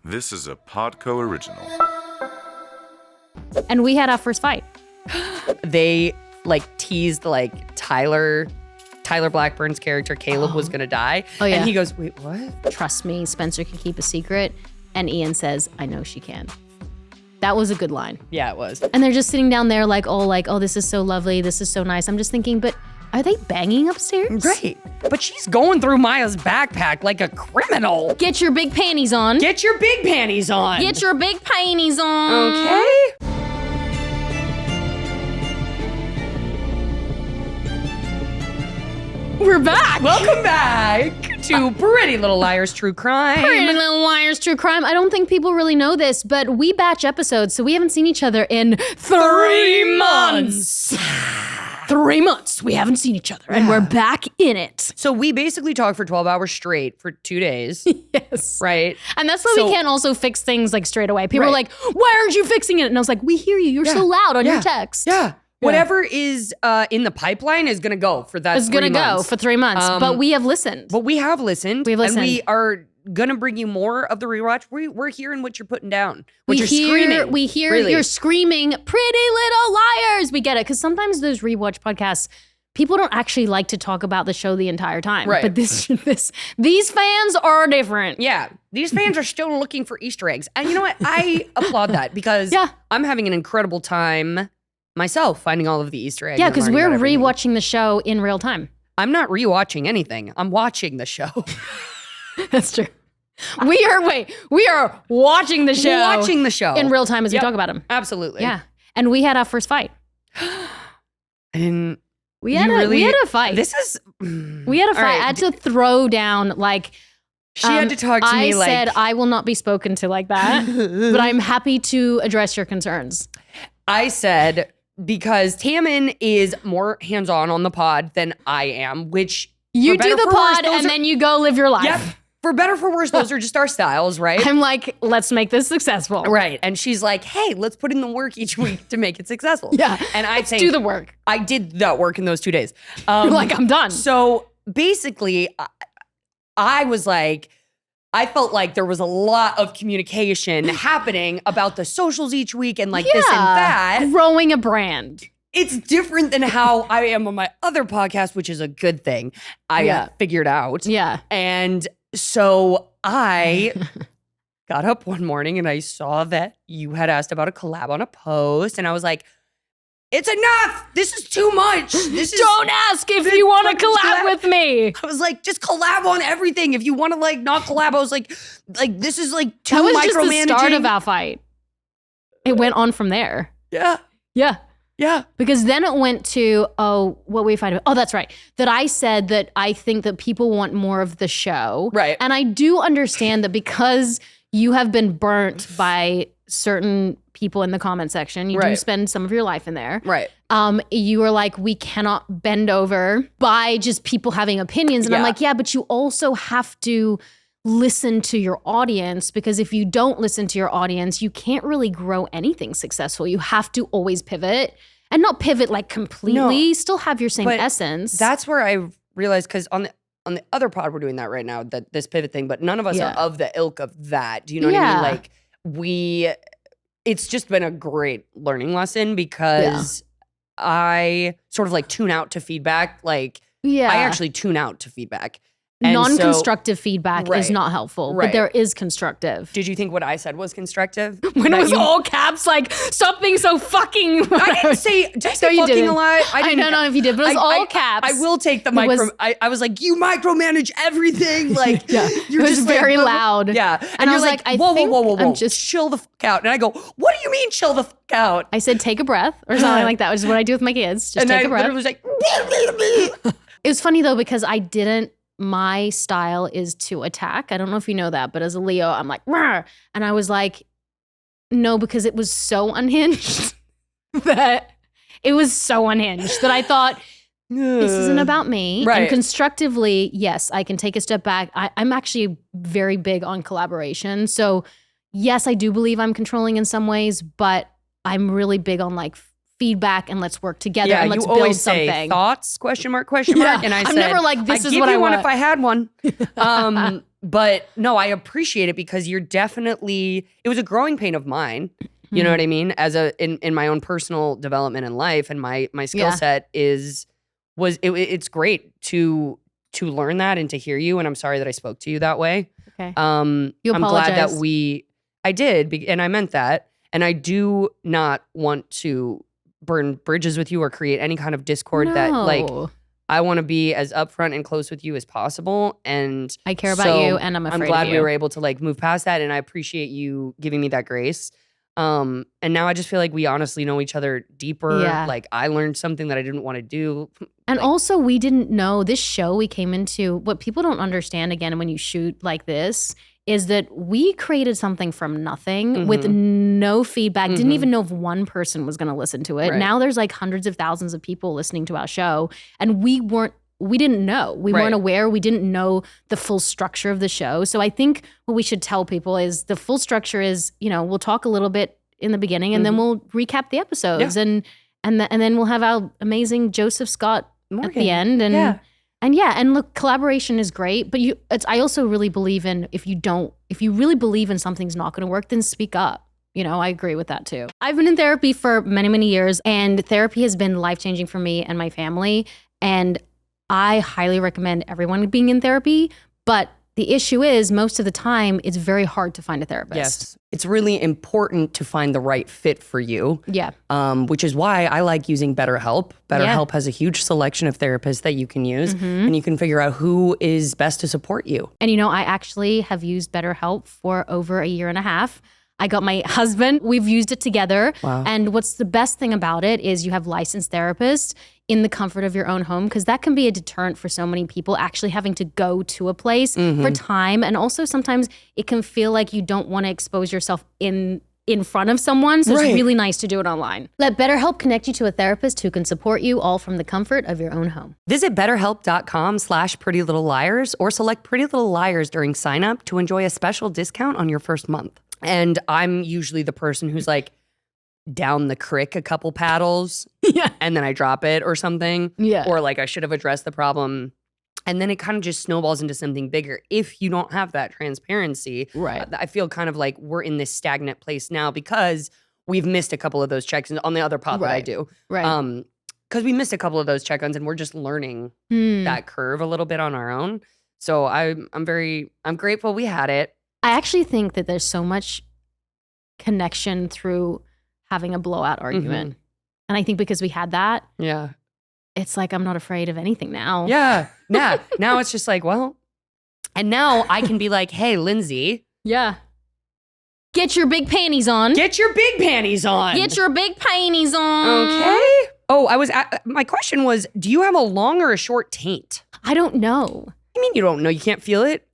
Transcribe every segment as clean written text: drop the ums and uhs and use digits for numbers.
This is a Podco original. And we had our first fight. They teased Tyler Blackburn's character, Caleb, was gonna die. Oh, yeah. And he goes, wait, what? Trust me, Spencer can keep a secret. And Ian says, I know she can. That was a good line. Yeah, it was. And they're just sitting down there oh, this is so lovely. This is so nice. I'm just thinking, but are they banging upstairs? Right. But she's going through Maya's backpack like a criminal. Get your big panties on. Get your big panties on. Get your big panties on. Okay. We're back. Welcome back to Pretty Little Liars True Crime. Pretty Little Liars True Crime. I don't think people really know this, but we batch episodes, so we haven't seen each other in 3 months. 3 months we haven't seen each other, and we're back in it. So we basically talked for 12 hours straight for 2 days. Yes. Right? And that's why we can't also fix things straight away. People are like, why aren't you fixing it? And I was like, we hear you. You're so loud on your text. Yeah. Whatever is in the pipeline is going to go for that. It's going to go for 3 months, but we have listened. But we have listened. We've listened. And we are going to bring you more of the rewatch. We're hearing what you're putting down. We What you're screaming. We hear really. You're screaming, Pretty Little Liars. We get it. Because sometimes those rewatch podcasts, people don't actually like to talk about the show the entire time. Right. But these fans are different. Yeah. These fans are still looking for Easter eggs. And you know what? I applaud that because I'm having an incredible time myself finding all of the Easter eggs. Yeah, because we're rewatching the show in real time. I'm not rewatching anything. I'm watching the show. That's true. We are watching the show. Watching the show. In real time as we talk about them. Absolutely. Yeah. And we had our first fight. And we had a fight. This is... We had a fight. Right. I had to throw down She had to talk to me I said, I will not be spoken to like that, but I'm happy to address your concerns. I said, because Tammin is more hands-on on the pod than I am, which... You do the pod and then you go live your life. Yep. For better or for worse, those are just our styles, right? I'm like, let's make this successful. Right. And she's like, hey, let's put in the work each week to make it successful. Yeah. And I think... do the work. I did that work in those 2 days. I'm done. So basically, I was like... I felt like there was a lot of communication happening about the socials each week and this and that. Growing a brand. It's different than how I am on my other podcast, which is a good thing. I figured out. Yeah. And so I got up one morning and I saw that you had asked about a collab on a post. And I was like, it's enough. This is too much. Don't ask if you want to collab with me. I was like, just collab on everything. If you want to not collab, I was like this is too micromanaging. That was just the start of our fight. It went on from there. Yeah. Yeah. Yeah. Because then it went to, what we fight about. Oh, that's right. That I said that I think that people want more of the show. Right. And I do understand that because you have been burnt by certain people in the comment section. You do spend some of your life in there. Right. You were like, we cannot bend over by just people having opinions. And I'm like, yeah, but you also have to listen to your audience, because if you don't listen to your audience, you can't really grow anything successful. You have to always pivot, and not pivot completely, still have your same essence. That's where I realized, because on the other pod, we're doing that right now, this pivot thing, but none of us are of the ilk of that. Do you know what I mean? It's just been a great learning lesson because I sort of tune out to feedback. I actually tune out to feedback. And non-constructive feedback is not helpful, but there is constructive. Did you think what I said was constructive? When it was all caps, stop being so fucking... I didn't say, did I say fucking a lot? I don't know if you did, but it was all caps. I will take the micro... I was like, you micromanage everything. It was very loud. Yeah. And I was like, whoa. I'm just... chill the fuck out. And I go, what do you mean chill the fuck out? I said, take a breath or something like that, which is what I do with my kids. Just take a breath. And was like... It was funny though, because my style is to attack. I don't know if you know that, but as a Leo, I'm like, rawr. And I was like, no, because it was so unhinged that I thought, this isn't about me. Right. And constructively, yes, I can take a step back. I'm actually very big on collaboration. So yes, I do believe I'm controlling in some ways, but I'm really big on feedback and let's work together and let's you always build something. Say, thoughts? ? And I said, never like, this I'd is give what you I one want. if I had one. But no, I appreciate it because you're definitely, it was a growing pain of mine. You know what I mean? As in my own personal development in life, and my skill set it's great to learn that and to hear you. And I'm sorry that I spoke to you that way. Okay. I'm glad that I did, and I meant that. And I do not want to burn bridges with you or create any kind of discord. That like, I want to be as upfront and close with you as possible. And I care about you, and I'm afraid I'm glad of you. we were able to like move past that, and I appreciate you giving me that grace. And now I just feel like we honestly know each other deeper. Yeah. Like I learned something that I didn't want to do. And also we didn't know this show we came into, what people don't understand again when you shoot like this is that we created something from nothing with no feedback. Didn't even know if one person was going to listen to it. Right. Now there's like hundreds of thousands of people listening to our show, and we didn't know. We weren't aware. We didn't know the full structure of the show. So I think what we should tell people is the full structure is, we'll talk a little bit in the beginning and then we'll recap the episodes and then we'll have our amazing Joseph Scott Morgan at the end. And look, collaboration is great, but I also really believe in if you really believe in something's not going to work, then speak up. I agree with that too. I've been in therapy for many, many years, and therapy has been life-changing for me and my family. And I highly recommend everyone being in therapy, but the issue is most of the time it's very hard to find a therapist. Yes. It's really important to find the right fit for you. Yeah. Which is why I like using BetterHelp. BetterHelp has a huge selection of therapists that you can use, and you can figure out who is best to support you. And I actually have used BetterHelp for over a year and a half. I got my husband, we've used it together. Wow. And what's the best thing about it is you have licensed therapists in the comfort of your own home, because that can be a deterrent for so many people actually having to go to a place for time. And also sometimes it can feel like you don't want to expose yourself in front of someone. So it's really nice to do it online. Let BetterHelp connect you to a therapist who can support you all from the comfort of your own home. Visit BetterHelp.com/PrettyLittleLiars or select Pretty Little Liars during sign up to enjoy a special discount on your first month. And I'm usually the person who's like down the crick a couple paddles and then I drop it or something. Yeah. Or like I should have addressed the problem. And then it kind of just snowballs into something bigger. If you don't have that transparency, I feel kind of like we're in this stagnant place now because we've missed a couple of those check-ins on the other pod that I do. Right. Because we missed a couple of those check-ins and we're just learning that curve a little bit on our own. So I'm grateful we had it. I actually think that there's so much connection through having a blowout argument. And I think because we had that, it's like I'm not afraid of anything now. Yeah. Now it's just like, well, and now I can be like, hey, Lindsey. Yeah. Get your big panties on. Get your big panties on. Get your big panties on. Okay. Oh, my question was, do you have a long or a short taint? I don't know. You mean you don't know? You can't feel it?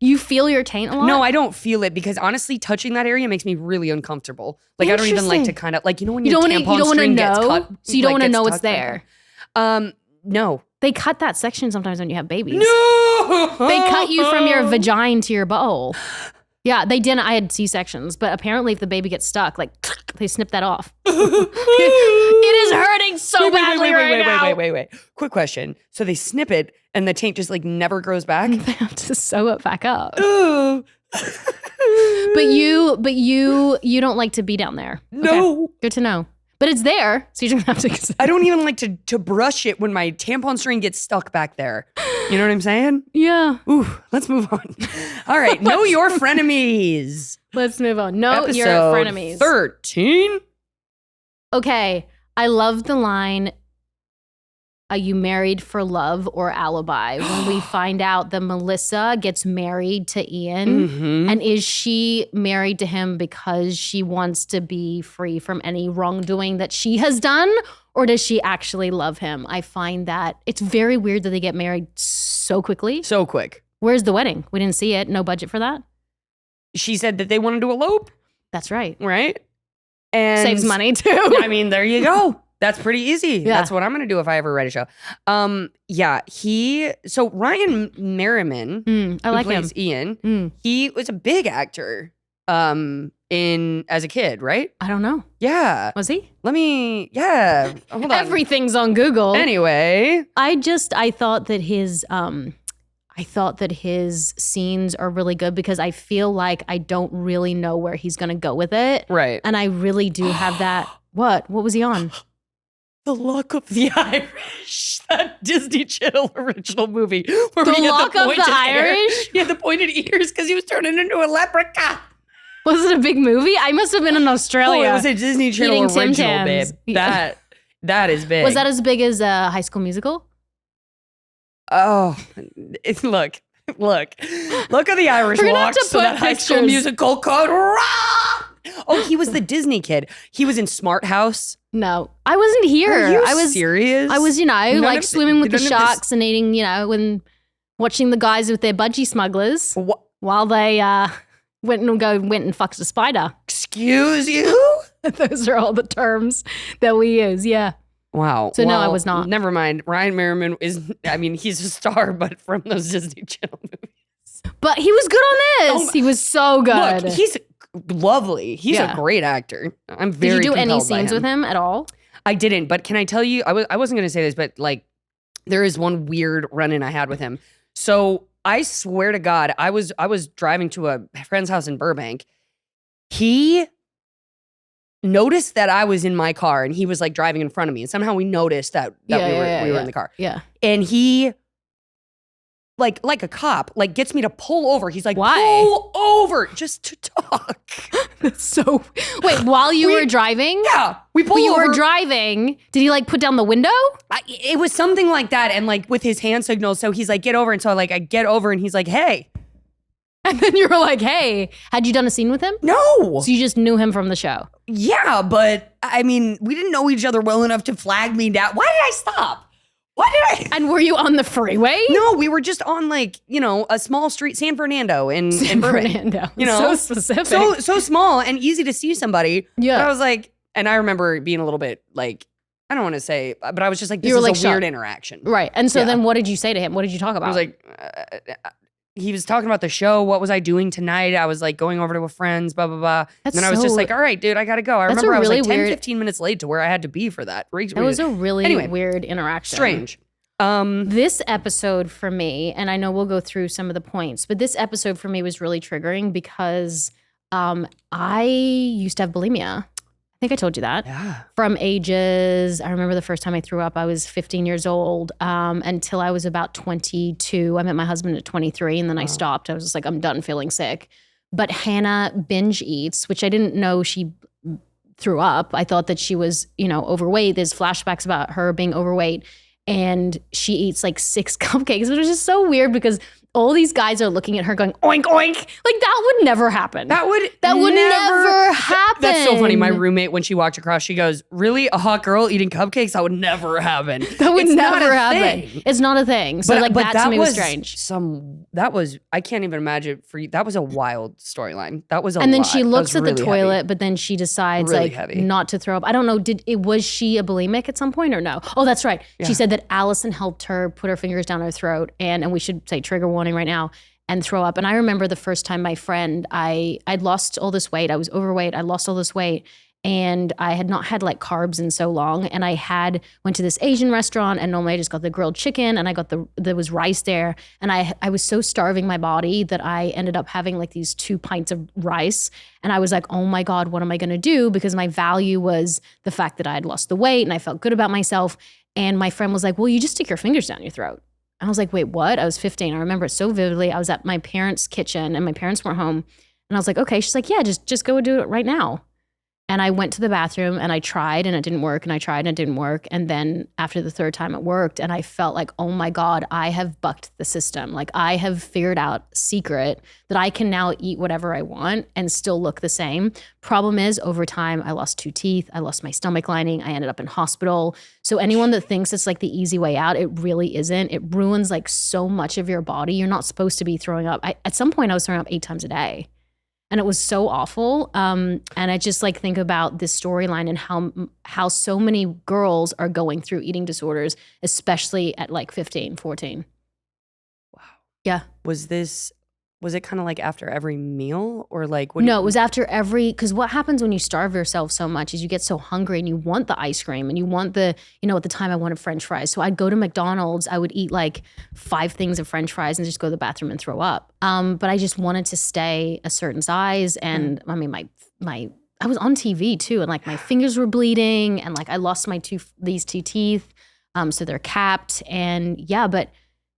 You feel your taint a lot? No, I don't feel it because honestly, touching that area makes me really uncomfortable. Like I don't even like to kind of like when your tampon string gets cut. So you don't want to know it's there. No. They cut that section sometimes when you have babies. No. They cut you from your vagina to your butthole. Yeah, they didn't. I had C-sections, but apparently if the baby gets stuck, like they snip that off. It is hurting so badly right now. Wait. Quick question. So they snip it and the taint just like never grows back? They have to sew it back up. Ooh. But you don't like to be down there. No. Okay. Good to know. But it's there, so you don't have to. I don't even like to brush it when my tampon string gets stuck back there. You know what I'm saying? Yeah. Ooh, let's move on. All right, know your frenemies. Let's move on. Know your frenemies. 13. Okay, I love the line, are you married for love or alibi? When we find out that Melissa gets married to Ian, and is she married to him because she wants to be free from any wrongdoing that she has done? Or does she actually love him? I find that it's very weird that they get married so quickly. So quick. Where's the wedding? We didn't see it. No budget for that. She said that they wanted to elope. That's right. Right? And saves money too. I mean, there you go. That's pretty easy. Yeah. That's what I'm going to do if I ever write a show. So Ryan Merriman, I like who plays him. Ian, he was a big actor. as a kid, right? I don't know. Yeah. Was he? Hold on. Everything's on Google. Anyway. I thought that his scenes are really good because I feel like I don't really know where he's going to go with it. Right. And I really do have that. What was he on? The Luck of the Irish, that Disney Channel original movie. Where The Luck of the Irish? He had the pointed ears because he was turning into a leprechaun. Was it a big movie? I must have been in Australia. Oh, it was a Disney Channel original, babe. Yeah. That is big. Was that as big as High School Musical? Oh, look at the Irish walk so that High School Musical could rock. Oh, he was the Disney kid. He was in Smart House. No, I wasn't here. Are you serious? I was, swimming with the sharks and eating, and watching the guys with their budgie smugglers while they went and fucked a spider. Excuse you? Those are all the terms that we use. Yeah. Wow. So no, I was not. Never mind. Ryan Merriman he's a star, but from those Disney Channel movies. But he was good on this. He was so good. Look, he's lovely. He's a great actor. I'm very. Did you do any compelled by scenes him. with him at all? I didn't, but can I tell you? I wasn't going to say this, but there is one weird run-in I had with him. So I swear to God, I was driving to a friend's house in Burbank. He noticed that I was in my car and he was driving in front of me, and somehow we noticed that we were in the car. Yeah. And he like a cop gets me to pull over. He's like, why? Pull over just to talk. That's so. Wait, while you were driving? Yeah, we pulled over. You were driving. Did he put down the window? It was something like that, and with his hand signals. So he's like, get over, and so I get over, and he's like, hey. And then you were like, hey, had you done a scene with him? No. So you just knew him from the show? Yeah, but I mean, we didn't know each other well enough to flag me down. Why did I stop? And were you on the freeway? No, we were just on a small street, San Fernando in Fernando. So specific. So small and easy to see somebody. Yeah. But I was like, and I remember being a little bit I don't want to say, but I was just like, this is a weird interaction. Right. And so then what did you say to him? What did you talk about? I was like, he was talking about the show. What was I doing tonight? I was going over to a friend's, blah, blah, blah. And then I was just like, all right, dude, I got to go. I remember I was 10, 15 minutes late to where I had to be for that. It was a really weird interaction. Strange. This episode for me, and I know we'll go through some of the points, but this episode for me was really triggering because I used to have bulimia. I think I told you that. Yeah. From ages, I remember the first time I threw up, I was 15 years old until I was about 22. I met my husband at 23 and then I stopped. I was just like, I'm done feeling sick. But Hannah binge eats, which I didn't know she threw up. I thought that she was, overweight. There's flashbacks about her being overweight. And she eats 6 cupcakes, which was just so weird because all these guys are looking at her going, oink, oink. That would never happen. That would never happen. That's so funny. My roommate, when she walked across, she goes, really? A hot girl eating cupcakes? That would never happen. That would never happen. It's not a thing. So but that to me was strange. I can't even imagine for you. That was a wild storyline. That was a And then lot. she looks at really the toilet, heavy. but then she decides Really not to throw up. I don't know. Was she a bulimic at some point or no? Oh, that's right. Yeah. She said that Allison helped her put her fingers down her throat and we should say trigger warning right now, and throw up. And I remember the first time my friend, I'd lost all this weight. I was overweight. I lost all this weight. And I had not had carbs in so long. And I went to this Asian restaurant and normally I just got the grilled chicken and I got there was rice there. And I was so starving my body that I ended up having these 2 pints of rice. And I was like, oh my God, what am I going to do? Because my value was the fact that I had lost the weight and I felt good about myself. And my friend was like, well, you just stick your fingers down your throat. I was like, wait, what? I was 15. I remember it so vividly. I was at my parents' kitchen and my parents weren't home. And I was like, okay. She's like, yeah, just go do it right now. And I went to the bathroom and I tried and it didn't work and I tried and it didn't work. And then after the 3rd time it worked and I felt like, oh my God, I have bucked the system. I have figured out secret that I can now eat whatever I want and still look the same. Problem is over time, I lost 2 teeth. I lost my stomach lining. I ended up in hospital. So anyone that thinks it's the easy way out, it really isn't. It ruins so much of your body. You're not supposed to be throwing up. At some point I was throwing up 8 times a day. And it was so awful. And I just think about this storyline and how so many girls are going through eating disorders, especially at 15, 14. Wow. Yeah. Was this was it kind of like after every meal or like No, it was after every, because what happens when you starve yourself so much is you get so hungry and you want the ice cream and you want the, at the time I wanted French fries. So I'd go to McDonald's, I would eat like 5 things of French fries and just go to the bathroom and throw up. But I just wanted to stay a certain size. And I mean, I was on TV too. And like my fingers were bleeding and like I lost these 2 teeth. So they're capped and yeah, but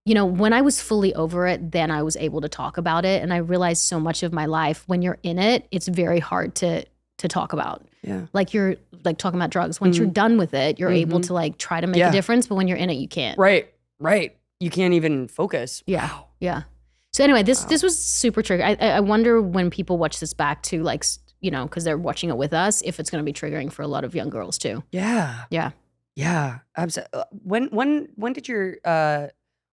when I was fully over it, then I was able to talk about it. And I realized so much of my life, when you're in it, it's very hard to talk about. Yeah. Like you're like talking about drugs. Once you're done with it, you're able to like try to make a difference. But when you're in it, you can't. Right. You can't even focus. Yeah. Wow. Yeah. So anyway, this was super triggering. I wonder when people watch this back to like, because they're watching it with us, if it's going to be triggering for a lot of young girls too. Yeah. Yeah. Yeah. Absolutely. When did your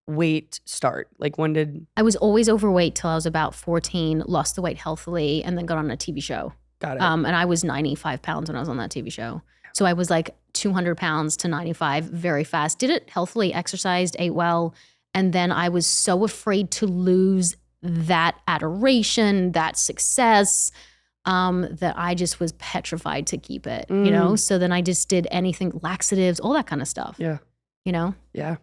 weight start? Like when did I was always overweight till I was about 14, lost the weight healthily, and then got on a TV show. Got it. And I was 95 pounds when I was on that TV show. So I was like 200 pounds to 95 very fast. Did it healthily, exercised, ate well. And then I was so afraid to lose that adoration, that success, that I just was petrified to keep it, So then I just did anything, laxatives, all that kind of stuff. Yeah. Yeah.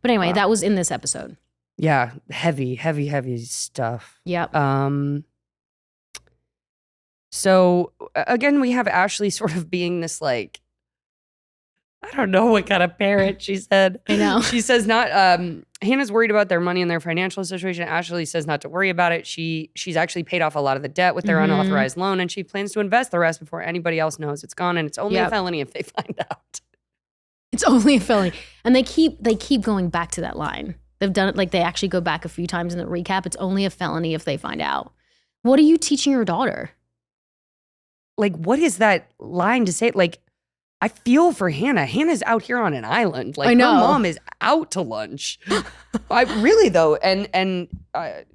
But anyway, that was in this episode. Yeah. Heavy stuff. Yep. So again, we have Ashley sort of being this like, I don't know what kind of parent she said. I know. She says not, Hannah's worried about their money and their financial situation. Ashley says not to worry about it. She's actually paid off a lot of the debt with their unauthorized loan and she plans to invest the rest before anybody else knows it's gone. And it's only a felony if they find out. It's only a felony. And they keep going back to that line. They've done it, like they actually go back a few times in the recap. It's only a felony if they find out. What are you teaching your daughter? Like, what is that line to say? Like, I feel for Hannah. Hannah's out here on an island. Like, I know. Her mom is out to lunch. I really though, and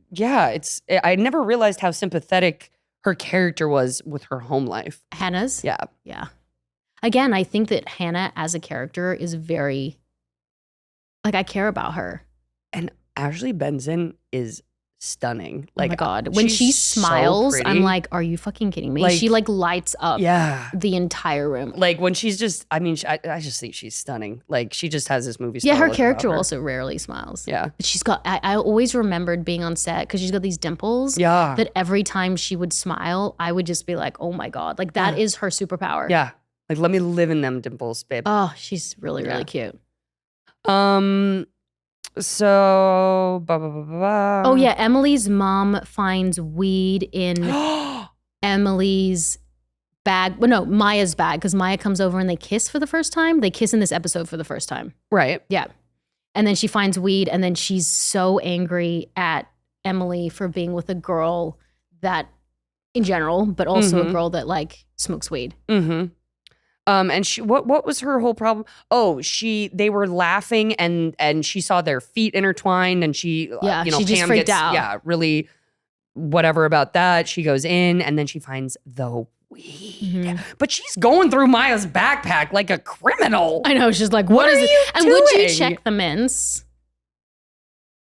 yeah, I never realized how sympathetic her character was with her home life. Hannah's? Yeah. Yeah. Again, I think that Hannah as a character is very, like, I care about her. And Ashley Benson is stunning. Like, oh my God. When she smiles, so I'm like, are you fucking kidding me? Like, she like lights up the entire room. Like when she's just, I mean, I just think she's stunning. Like she just has this movie star. Yeah, her look character about her. also rarely smiles. Yeah. But she's got, I always remembered being on set because she's got these dimples. Yeah. That every time she would smile, I would just be like, oh my God. Like that is her superpower. Yeah. Like let me live in them dimples, babe. Oh, she's really, really cute. So, oh yeah, Emily's mom finds weed in Emily's bag. Well, no, Maya's bag, because Maya comes over and they kiss for the first time. They kiss in this episode for the first time. Right. Yeah. And then she finds weed and then she's so angry at Emily for being with a girl that, in general, but also a girl that like smokes weed. Mm-hmm. And she, what was her whole problem? Oh, they were laughing and she saw their feet intertwined and she, she just Pam freaked gets, out. really whatever about that. She goes in and then she finds the weed, but she's going through Maya's backpack like a criminal. I know. She's like, what is are it? you And doing? would you check the mints?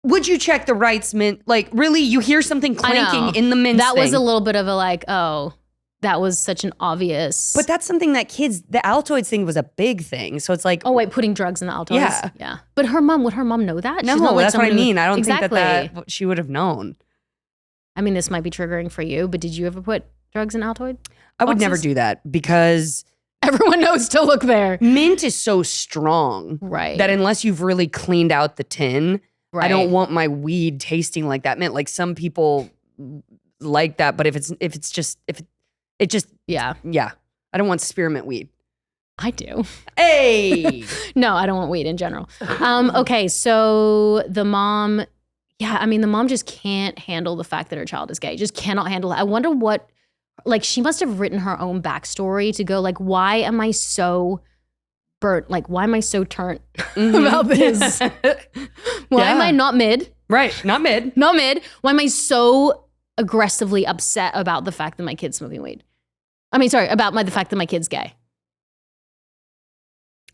Would you check the rights mint? Like, really, you hear something clanking in the mint That thing. was a little bit of a like, oh, that was such an obvious. But that's something that kids, the Altoids thing was a big thing. So it's like, oh wait, putting drugs in the Altoids. Yeah. Yeah. But would her mom know that? no, She's not like that's what I someone who- mean. I don't exactly. think that she would have known. I mean, this might be triggering for you, but did you ever put drugs in Altoid? I would boxes? never do that because Everyone knows to look there. mint is so strong Right. that unless you've really cleaned out the tin, Right. I don't want my weed tasting like that mint. Like some people like that, but if it just Yeah. I don't want spearmint weed. I do. Hey, No, I don't want weed in general. Okay, so the mom, the mom just can't handle the fact that her child is gay. Just cannot handle it. I wonder what, like, she must have written her own backstory to go, like, why am I so burnt? Like, why am I so turnt about this? Why am I not mid? Right, not mid. Not mid. Why am I so aggressively upset about the fact that my kid's smoking weed? I mean, sorry, about the fact that my kid's gay.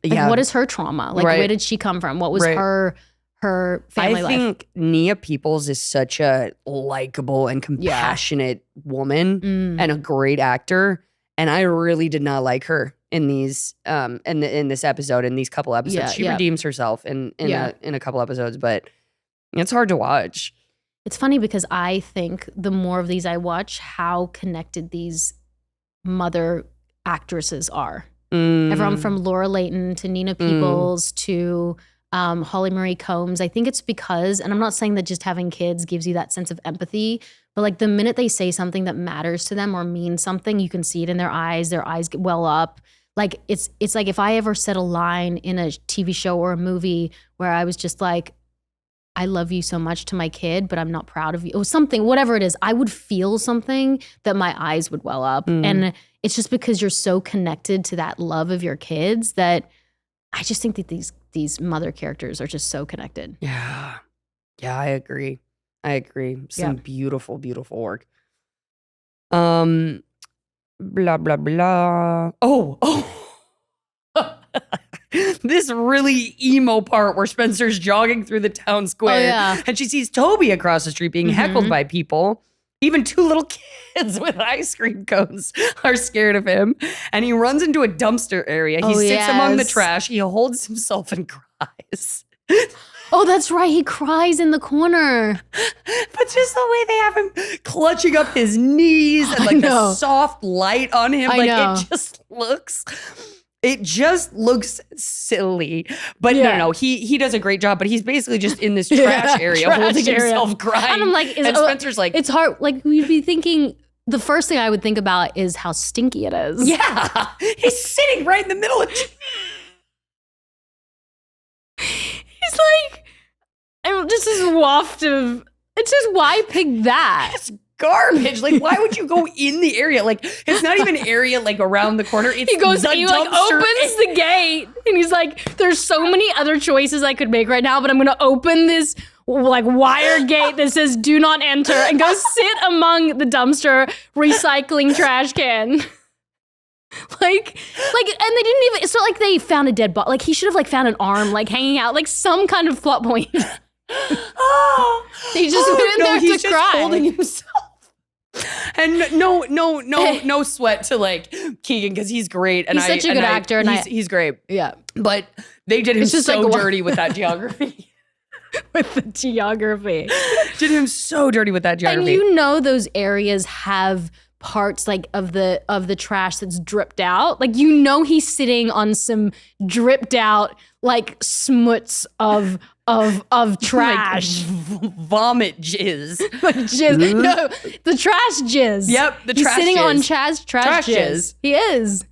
Like, Yeah. what is her trauma? Like, Right. where did she come from? What was Right. her her family life. I think Nia Peoples is such a likable and compassionate woman and a great actor. And I really did not like her in these in this episode, in these couple episodes. She redeems herself in a couple episodes, but it's hard to watch. It's funny because I think the more of these I watch, how connected these mother actresses are. Everyone from Laura Leighton to Nina Peoples to Holly Marie Combs. I think it's because, and I'm not saying that just having kids gives you that sense of empathy, but like the minute they say something that matters to them or means something, you can see it in their eyes get well up. Like it's like if I ever said a line in a TV show or a movie where I was just like, I love you so much to my kid, but I'm not proud of you, or something, whatever it is, I would feel something that my eyes would well up. And it's just because you're so connected to that love of your kids that I just think that these mother characters are just so connected. Yeah. Yeah, I agree. Some beautiful, beautiful work. Blah, blah, blah. Oh. This really emo part where Spencer's jogging through the town square and she sees Toby across the street being heckled by people. Even two little kids with ice cream cones are scared of him. And he runs into a dumpster area. He sits among the trash. He holds himself and cries. Oh, that's right. He cries in the corner. But just the way they have him clutching up his knees and like the soft light on him. It just looks silly. But no. He does a great job. But he's basically just in this trash area holding himself crying. And I'm like, and Spencer's like, it's hard. Like we'd be thinking, the first thing I would think about is how stinky it is. Yeah. He's sitting right in the middle of He's like, this is waft of, it's just, why pick that? It's garbage. Like, why would you go in the area? Like, it's not even an area like around the corner. It's he opens the gate and he's like, there's so many other choices I could make right now, but I'm going to open this like wire gate that says do not enter and go sit among the dumpster recycling trash can. Like, and they didn't even, it's not like they found a dead body. Like, he should have like found an arm, like hanging out, like some kind of plot point. They just went in there he's to just cry. Holding himself. And no sweat to like Keegan because he's great. And he's such a good actor. He's great. Yeah. But they did him so dirty with that geography. With the geography. Did him so dirty with that geography. And you know those areas have parts like of the trash that's dripped out. Like, you know, he's sitting on some dripped out like smuts of trash. Like vomit jizz. Like jizz. No, the trash jizz. Yep, he's trash sitting jizz. on trash jizz. He is.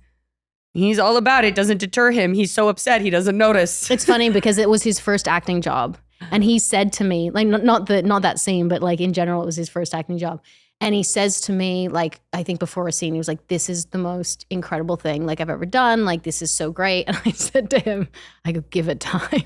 He's all about it. Doesn't deter him. He's so upset he doesn't notice. It's funny because it was his first acting job. And he said to me, like, not that scene, but like in general, it was his first acting job. And he says to me, like, I think before a scene, he was like, this is the most incredible thing like I've ever done. Like, this is so great. And I said to him, I go, give it time.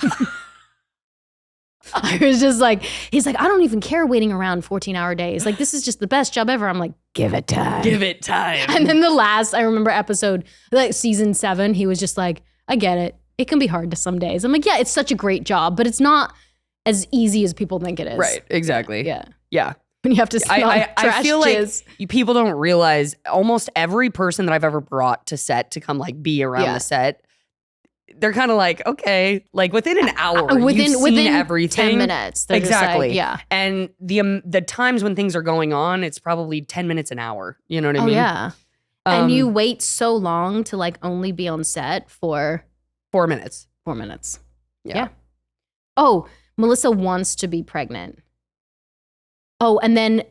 I was just like, he's like, I don't even care waiting around 14-hour days. Like, this is just the best job ever. I'm like, give it time. Give it time. And then the last, I remember episode, like season 7, he was just like, I get it. It can be hard to some days. I'm like, yeah, it's such a great job, but it's not as easy as people think it is. Right, exactly. Yeah. Yeah. When you have to smell I feel jizz. like people don't realize almost every person that I've ever brought to set to come like be around the set, they're kind of like, okay, like within an hour, within everything. 10 minutes. Exactly. Like, yeah. And the times when things are going on, it's probably 10 minutes an hour. You know what I mean? Yeah. And you wait so long to like only be on set for 4 minutes. 4 minutes. Yeah. Oh, Melissa wants to be pregnant. Oh, and then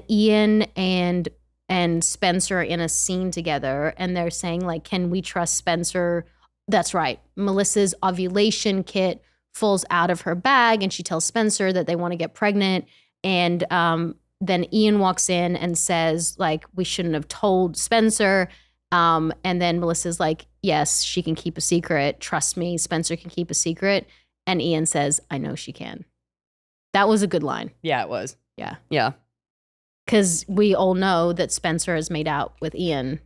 Ian and Spencer are in a scene together, and they're saying like, "Can we trust Spencer?" That's right. Melissa's ovulation kit falls out of her bag, and she tells Spencer that they want to get pregnant. And then Ian walks in and says like, "We shouldn't have told Spencer." And then Melissa's like, "Yes, she can keep a secret. Trust me, Spencer can keep a secret." And Ian says, "I know she can." That was a good line. Yeah, it was. Yeah. Yeah. Because we all know that Spencer has made out with Ian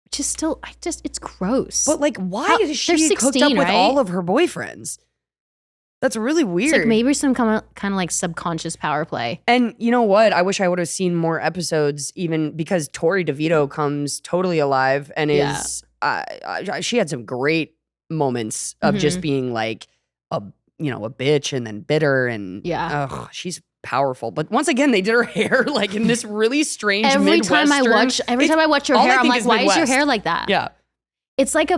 which is still, it's gross. But like, why did she get hooked up with all of her boyfriends? That's really weird. It's like maybe some kind of like subconscious power play. And you know what? I wish I would have seen more episodes, even because Tori DeVito comes totally alive and is. She had some great moments of just being like a bitch and then bitter and she's powerful. But once again, they did her hair like in this really strange every time I watch her hair, I'm like, why is your hair like that? Yeah, it's like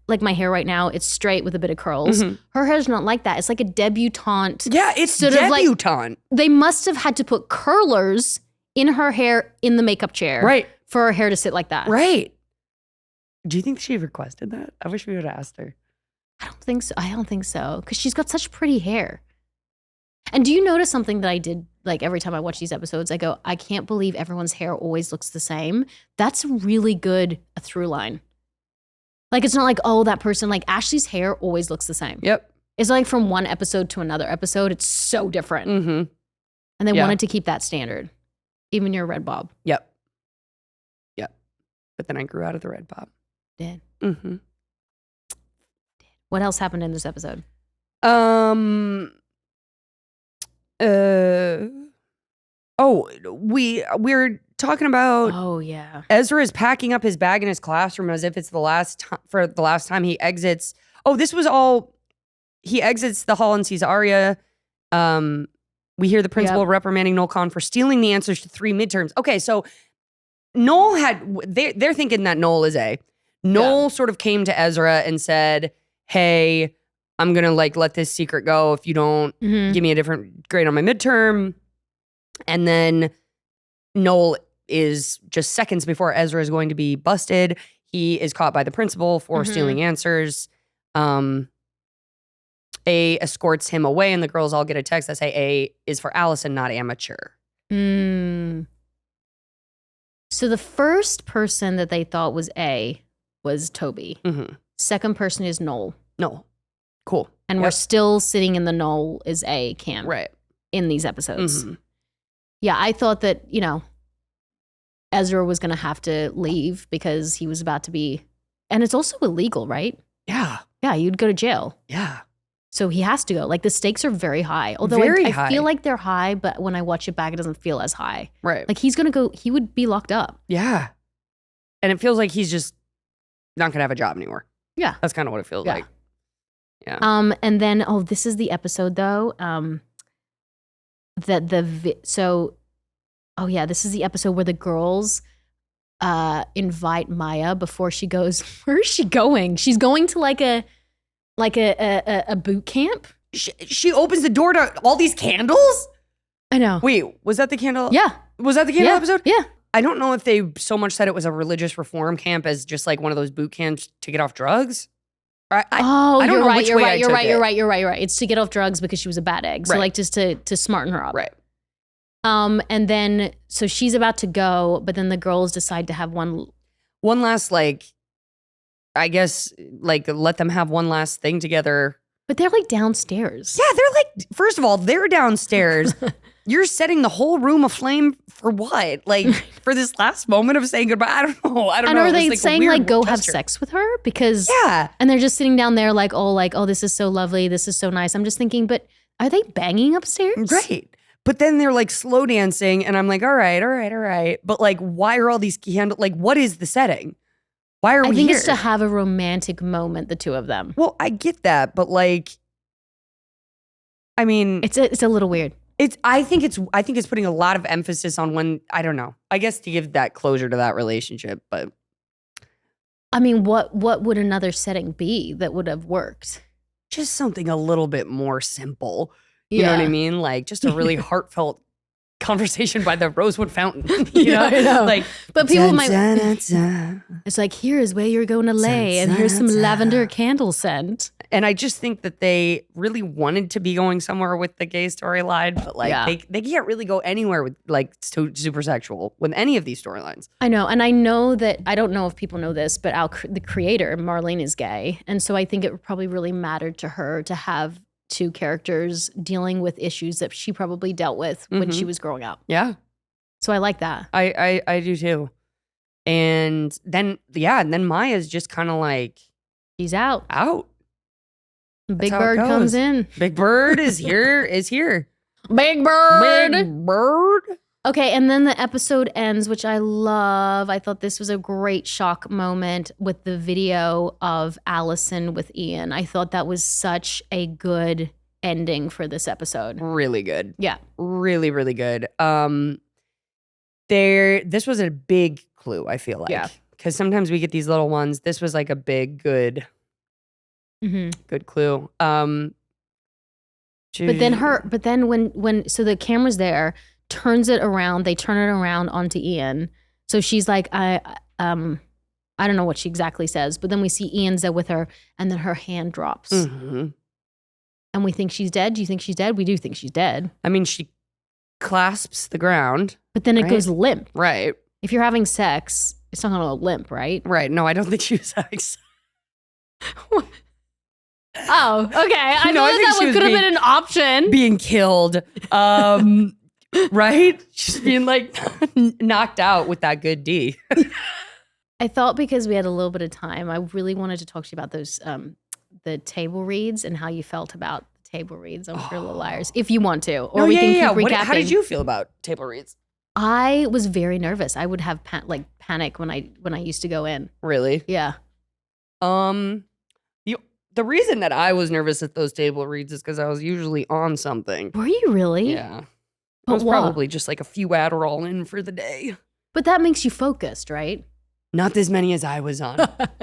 like my hair right now, it's straight with a bit of curls. Her hair's not like that. It's like a debutante. Yeah, it's sort debutante. Of like, they must have had to put curlers in her hair in the makeup chair, right, for her hair to sit like that. Right. Do you think she requested that? I wish we would have asked her. I don't think so. Because she's got such pretty hair. And do you notice something that I did, like every time I watch these episodes, I go, I can't believe everyone's hair always looks the same. That's really good a through line. Like, it's not like, oh, that person, like Ashley's hair always looks the same. Yep. It's like from one episode to another episode, it's so different. Mm-hmm. And they wanted to keep that standard. Even your red bob. Yep. But then I grew out of the red bob. Did. Mm-hmm. What else happened in this episode? We're talking about. Oh yeah. Ezra is packing up his bag in his classroom as if it's the last time he exits. Oh, this was all. He exits the hall and sees Arya. We hear the principal reprimanding Noel Khan for stealing the answers to 3 midterms. Okay, so Noel they're thinking that Noel is A. Noel sort of came to Ezra and said, hey, I'm going to like let this secret go if you don't give me a different grade on my midterm. And then Noel is just seconds before Ezra is going to be busted. He is caught by the principal for stealing answers. A escorts him away and the girls all get a text that say A is for Allison, not amateur. So the first person that they thought was A was Toby. Second person is Noel. Noel. Cool. And we're still sitting in the Noel is A camp. Right. In these episodes. Yeah, I thought that, Ezra was going to have to leave because he was about to be, and it's also illegal, right? Yeah. Yeah, you'd go to jail. Yeah. So he has to go. Like the stakes are very high. Although I feel like they're high, but when I watch it back, it doesn't feel as high. Right. Like he's going to go, he would be locked up. Yeah. And it feels like he's just not going to have a job anymore. Yeah. That's kind of what it feels like. Yeah. And then, this is the episode though. This is the episode where the girls invite Maya before she goes. Where is she going? She's going to like a boot camp. She opens the door to all these candles. I know. Wait, was that the candle? Yeah. Was that the candle episode? Yeah. I don't know if they so much said it was a religious reform camp as just like one of those boot camps to get off drugs. I don't know which way you're right. It's to get off drugs because she was a bad egg. So like just to smarten her up. Right. And then so she's about to go, but then the girls decide to have one last I guess let them have one last thing together. But they're like downstairs. Yeah, they're like, first of all, they're downstairs. You're setting the whole room aflame for what? Like for this last moment of saying goodbye? I don't know. And are they saying like go have sex with her? Because and they're just sitting down there like, oh, this is so lovely. This is so nice. I'm just thinking, but are they banging upstairs? Right. But then they're like slow dancing and I'm like, all right. But like, why are all these candles? Like, what is the setting? Why are we here? I think it's to have a romantic moment, the two of them. Well, I get that, but like, I mean, it's a little weird. I think it's putting a lot of emphasis on when, I don't know, I guess to give that closure to that relationship, but. I mean, what would another setting be that would have worked? Just something a little bit more simple. You know what I mean? Like just a really heartfelt conversation by the Rosewood Fountain. You know? I know. Like, but people might. It's like, here is where you're going to lay, and here's some lavender candle scent. And I just think that they really wanted to be going somewhere with the gay storyline, but like they can't really go anywhere with like super sexual with any of these storylines. I know, and I know that I don't know if people know this, but the creator Marlene is gay, and so I think it probably really mattered to her to have two characters dealing with issues that she probably dealt with when she was growing up. Yeah. So I like that. I do too. And then Maya's just kind of like, she's out. Big Bird comes in. Big Bird is here. Big Bird. Big Bird. Okay, and then the episode ends, which I love. I thought this was a great shock moment with the video of Allison with Ian. I thought that was such a good ending for this episode. Really good. Yeah. Really, really good. This was a big clue, I feel like. Yeah. Because sometimes we get these little ones. This was like a big, good clue. But then when so the camera's there, turns it around, they turn it around onto Ian. So she's like, I don't know what she exactly says, but then we see Ian's there with her, and then her hand drops. Mm-hmm. And we think she's dead. Do you think she's dead? We do think she's dead. I mean, she clasps the ground. But then it goes limp. Right. If you're having sex, it's not going to go limp, right? Right. No, I don't think she was having sex. Oh, okay. I know that could have been an option. Being killed. Right? She's being like knocked out with that good D. I thought because we had a little bit of time, I really wanted to talk to you about those the table reads and how you felt about the table reads on Pretty Little Liars, if you want to, or we can keep recapping. How did you feel about table reads? I was very nervous. I would have panic when I used to go in. Really? Yeah. The reason that I was nervous at those table reads is because I was usually on something. Were you really? Yeah. I was probably just like a few Adderall in for the day. But that makes you focused, right? Not as many as I was on.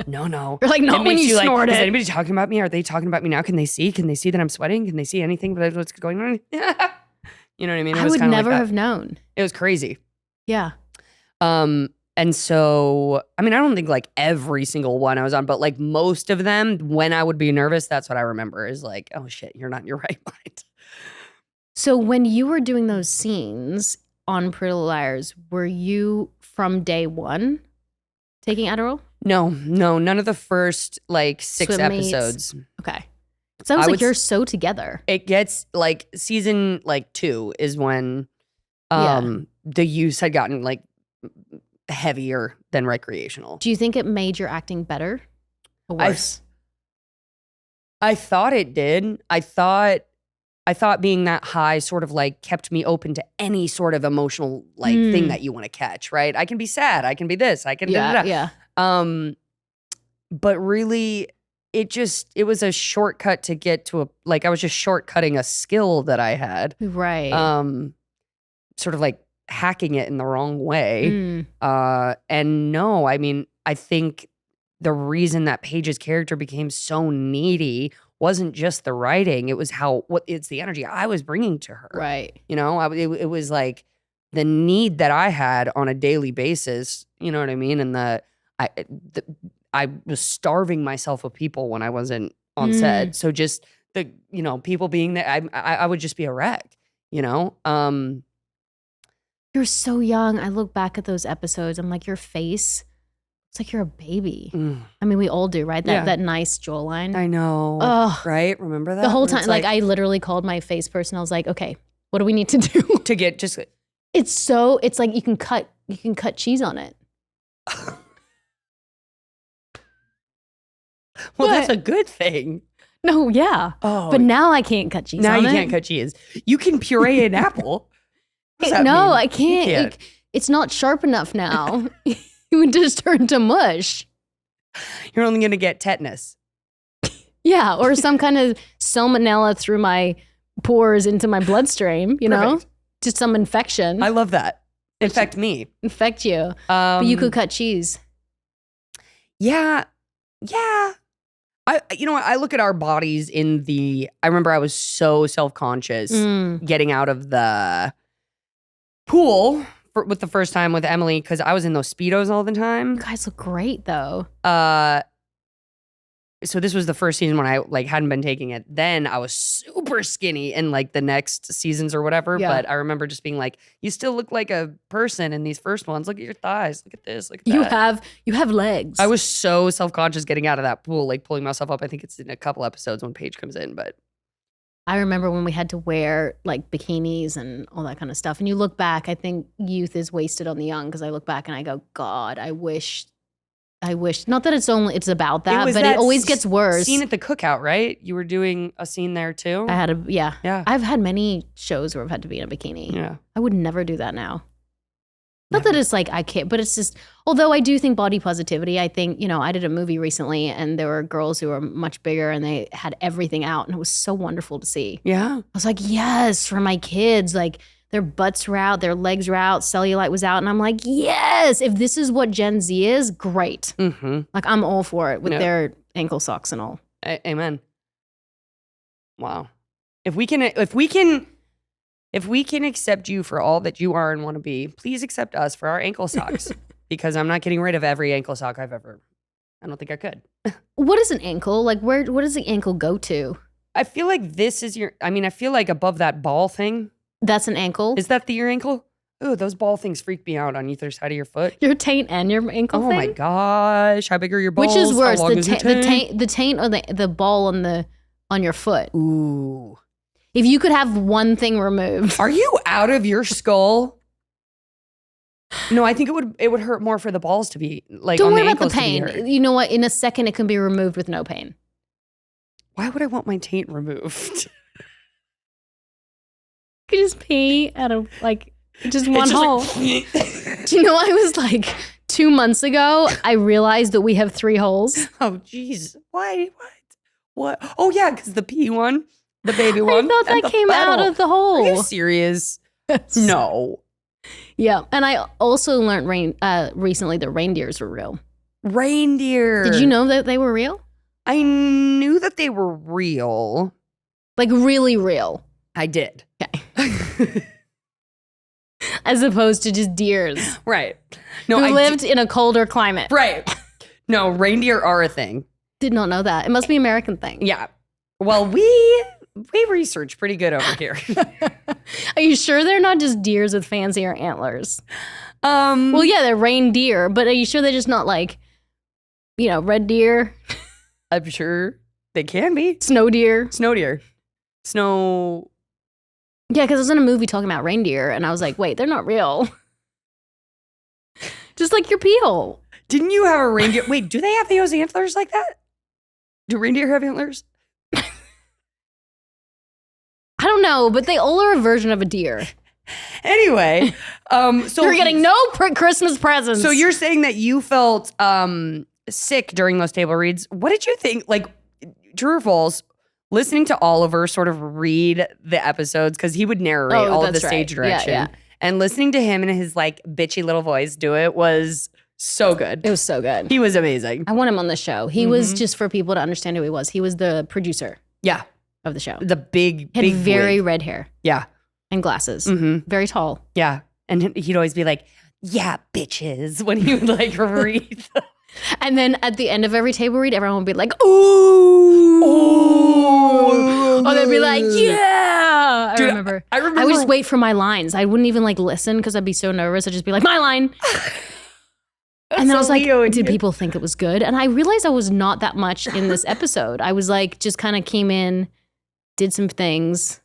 No. You're like, not when you snorted. Is anybody talking about me? Are they talking about me now? Can they see? Can they see that I'm sweating? Can they see anything but what's going on? You know what I mean? I would never have known. It was crazy. Yeah. And so, I mean, I don't think like every single one I was on, but like most of them, when I would be nervous, that's what I remember is like, oh shit, you're not in your right mind. So when you were doing those scenes on Pretty Little Liars, were you from day one taking Adderall? No, none of the first like 6 Swim meets. episodes. Okay. Sounds like you're so together. It gets like season like 2 is when the use had gotten like heavier than recreational. Do you think it made your acting better or worse? I thought it did. I thought being that high sort of like kept me open to any sort of emotional like thing that you want to catch, right? I can be sad, I can be this, I can yeah. But really it was a shortcut to get to I was just shortcutting a skill that I had. Right. Sort of like hacking it in the wrong way. And no, I mean, I think the reason that Paige's character became so needy wasn't just the writing. It was it's the energy I was bringing to her. Right. You know, it was like the need that I had on a daily basis. You know what I mean? And I was starving myself of people when I wasn't on set. So just people being there, I would just be a wreck, you know? You're so young. I look back at those episodes. I'm like, your face, it's like you're a baby. I mean, we all do, right? That nice jawline. I know. Ugh. Right? Remember that? The whole time, like I literally called my face person. I was like, okay, what do we need to do? To get just... It's like you can cut cheese on it. Well, that's a good thing. No, yeah. Oh. But now I can't cut cheese on it. Now you can't cut cheese. You can puree an apple. No, I can't. It's not sharp enough now. It would just turn to mush. You're only going to get tetanus. Yeah, or some kind of salmonella through my pores into my bloodstream, you know? Just some infection. I love that. Infect me. Infect you. But you could cut cheese. Yeah. I look at our bodies I remember I was so self-conscious getting out of the pool with the first time with Emily because I was in those Speedos all the time. You guys look great though. So this was the first season when I hadn't been taking it. Then I was super skinny in the next seasons or whatever. Yeah. But I remember just being like, you still look like a person in these first ones. Look at your thighs. Look at this. Look at that. You have legs. I was so self-conscious getting out of that pool, pulling myself up. I think it's in a couple episodes when Paige comes in, but I remember when we had to wear like bikinis and all that kind of stuff. And you look back, I think youth is wasted on the young because I look back and I go, God, I wish. Not that it's about that, but it always gets worse. Scene at the cookout, right? You were doing a scene there too? I had yeah. I've had many shows where I've had to be in a bikini. Yeah. I would never do that now. Not that it's like I can't, but it's just, although I do think body positivity, I think, I did a movie recently and there were girls who were much bigger and they had everything out and it was so wonderful to see. Yeah. I was like, yes, for my kids, like their butts were out, their legs were out, cellulite was out. And I'm like, yes, if this is what Gen Z is, great. Mm-hmm. Like I'm all for it with their ankle socks and all. Amen. Wow. If we can accept you for all that you are and want to be, please accept us for our ankle socks. Because I'm not getting rid of every ankle sock I don't think I could. What is an ankle? Like what does the ankle go to? I feel like this is I feel like above that ball thing. That's an ankle? Is that your ankle? Oh, those ball things freak me out on either side of your foot. Your taint and your ankle thing? Oh my gosh. How big are your balls? Which is worse, the taint or the ball on your foot? Ooh. If you could have one thing removed. Are you out of your skull? No, I think it would hurt more for the balls to be like. Don't on worry the about the pain. You know what? In a second, it can be removed with no pain. Why would I want my taint removed? You could just pee out of just one hole. Do you know? I was like 2 months ago. I realized that we have 3 holes. Oh, jeez. Why? What? Oh yeah, because the pee one. The baby one. I thought that came out of the hole. Are you serious? No. Yeah. And I also learned recently that reindeers were real. Reindeer. Did you know that they were real? I knew that they were real. Like really real. I did. Okay. As opposed to just deers. Right. No, who lived in a colder climate. Right. No, reindeer are a thing. Did not know that. It must be an American thing. Yeah. Well, we research pretty good over here. Are you sure they're not just deers with fancier antlers? Well, yeah, they're reindeer, but are you sure they're just not like, red deer? I'm sure they can be. Snow deer. Snow. Yeah, because I was in a movie talking about reindeer, and I was like, wait, they're not real. Just like your pee hole. Didn't you have a reindeer? Wait, do they have those antlers like that? Do reindeer have antlers? I don't know, but they all are a version of a deer. Anyway, so you're getting no Christmas presents. So you're saying that you felt sick during those table reads. What did you think? Like, true or false? Listening to Oliver sort of read the episodes because he would narrate all of the stage direction, and listening to him in his like bitchy little voice do it was so good. It was so good. He was amazing. I want him on the show. He was just for people to understand who he was. He was the producer. Yeah. Of the show. The big he had very wig. red hair. Yeah. And glasses. Mm-hmm. Very tall. Yeah. And he'd always be like, yeah, bitches, when he would like read. And then at the end of every table read, everyone would be like, ooh. Ooh. Or they'd be like, yeah. Dude, I remember. I would just wait for my lines. I wouldn't even like listen because I'd be so nervous. I'd just be like, my line. And then I was like, did people think it was good? And I realized I was not that much in this episode. I was like, just kind of came in, did some things.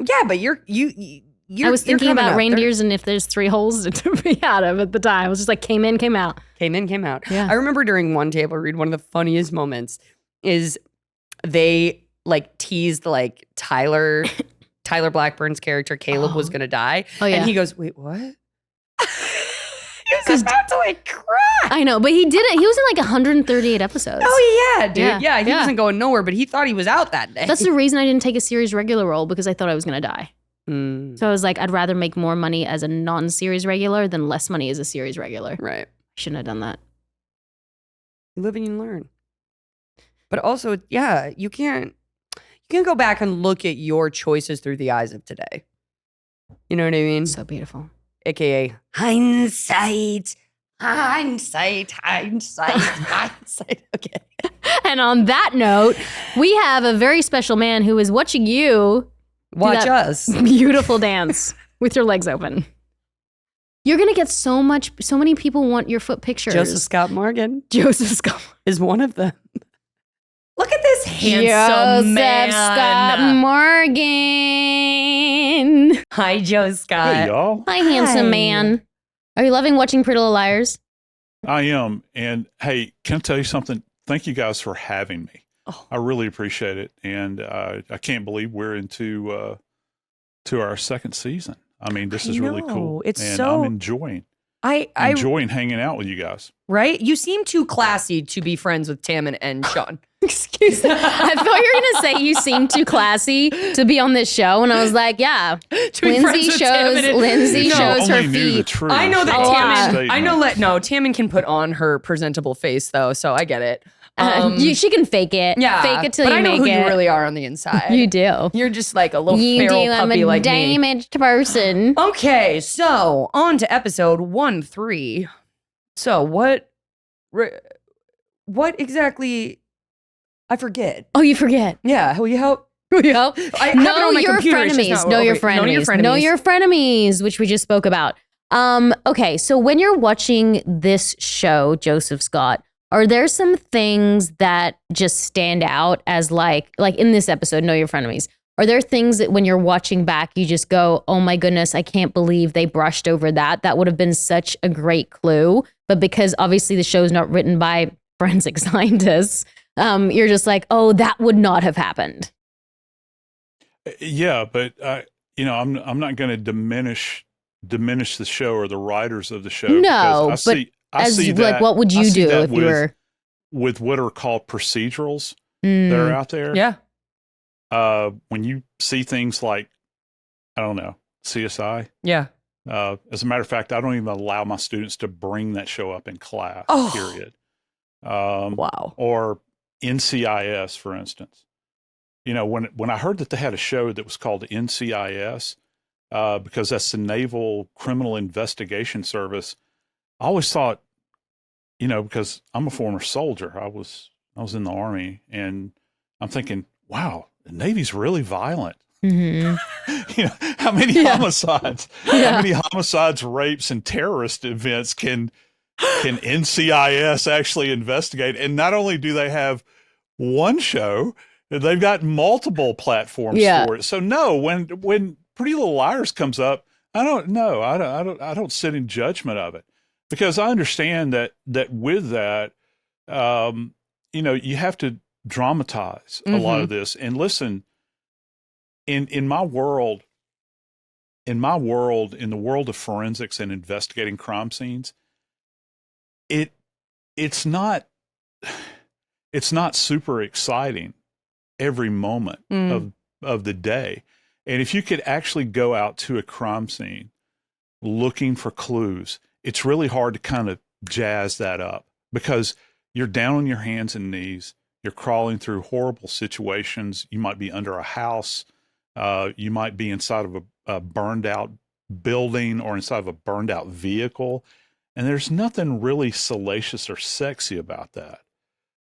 Yeah, but you're I was thinking about reindeers and if there's 3 holes to be out of at the time. I was just like, came in, came out. Came in, came out. Yeah. I remember during one table read, one of the funniest moments is they like teased like Tyler Blackburn's character, Caleb, was going to die. Oh, yeah. And he goes, wait, what? He was about to like cry. I know, but he did it. He was in like 138 episodes. Oh, yeah, dude. Yeah, he wasn't going nowhere, but he thought he was out that day. That's the reason I didn't take a series regular role because I thought I was going to die. So I was like, I'd rather make more money as a non-series regular than less money as a series regular. Right. Shouldn't have done that. You live and you learn. But also, yeah, you can go back and look at your choices through the eyes of today. You know what I mean? So beautiful. AKA hindsight. Okay. And on that note, we have a very special man who is watching you watch us. Beautiful dance with your legs open. You're going to get so many people want your foot pictures. Joseph Scott Morgan is one of them. Look at this handsome man. Scott Morgan. Hi, Joe Scott. Hey, y'all. Hi, handsome man. Are you loving watching Pretty Little Liars? I am. And hey, can I tell you something? Thank you guys for having me. Oh. I really appreciate it. And I can't believe we're into to our second season. I mean, this is really cool. It's and so... I'm enjoying hanging out with you guys. Right? You seem too classy to be friends with Tammin and Sean. Excuse me. I thought you were going to say you seem too classy to be on this show. And I was like, yeah. Lindsey shows her feet. I know that Tammin, Tammin can put on her presentable face though. So I get it. She can fake it. Yeah. Fake it till you make it. But I know who you really are on the inside. You do. You're just like a little feral puppy like me. I'm a damaged person. Okay, so on to episode 1-3. So what exactly? I forget. Oh, you forget? Yeah. Will you help? Know your frenemies. Know your frenemies. Know your frenemies, which we just spoke about. Okay, so when you're watching this show, Joseph Scott, are there some things that just stand out as like in this episode, Know Your Frenemies? Are there things that when you're watching back, you just go, oh my goodness, I can't believe they brushed over that. That would have been such a great clue. But because obviously the show is not written by forensic scientists, you're just like, oh, that would not have happened. Yeah, but I'm not going to diminish the show or the writers of the show. No, I see that, what would you do if you were with what are called procedurals that are out there? Yeah. When you see things like, I don't know, CSI. Yeah. As a matter of fact, I don't even allow my students to bring that show up in class. Period. Wow. Or NCIS, for instance. When I heard that they had a show that was called NCIS, because that's the Naval Criminal Investigation Service, I always thought, because I'm a former soldier, I was in the Army, and I'm thinking, wow, the Navy's really violent. Mm-hmm. How many homicides, how many homicides, rapes, and terrorist events can NCIS actually investigate? And not only do they have one show, they've got multiple platforms for it. So no, when Pretty Little Liars comes up, I don't sit in judgment of it, because I understand that with that, you have to dramatize a lot of this. And listen, in my world, in the world of forensics and investigating crime scenes, it's not super exciting every moment of the day. And if you could actually go out to a crime scene looking for clues, it's really hard to kind of jazz that up, because you're down on your hands and knees. You're crawling through horrible situations. You might be under a house. You might be inside of a burned out building or inside of a burned out vehicle. And there's nothing really salacious or sexy about that.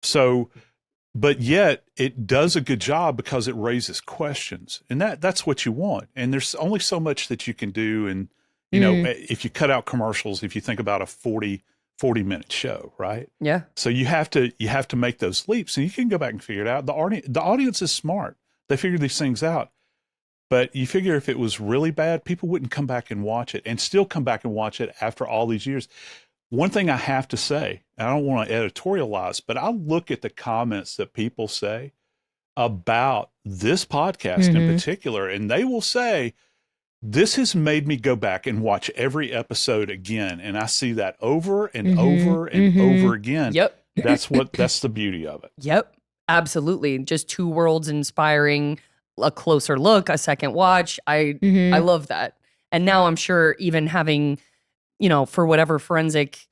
So, but yet it does a good job because it raises questions, and that's what you want. And there's only so much that you can do. And, if you cut out commercials, if you think about a 40-minute show, right? Yeah. So you have to make those leaps, and you can go back and figure it out. The audience is smart. They figure these things out. But you figure if it was really bad, people wouldn't come back and watch it, and still come back and watch it after all these years. One thing I have to say, and I don't want to editorialize, but I look at the comments that people say about this podcast in particular, and they will say, this has made me go back and watch every episode again. And I see that over and over and over again. Yep. That's the beauty of it. Yep. Absolutely. Just two worlds inspiring, a closer look, a second watch. I love that. And now I'm sure even having, for whatever forensic,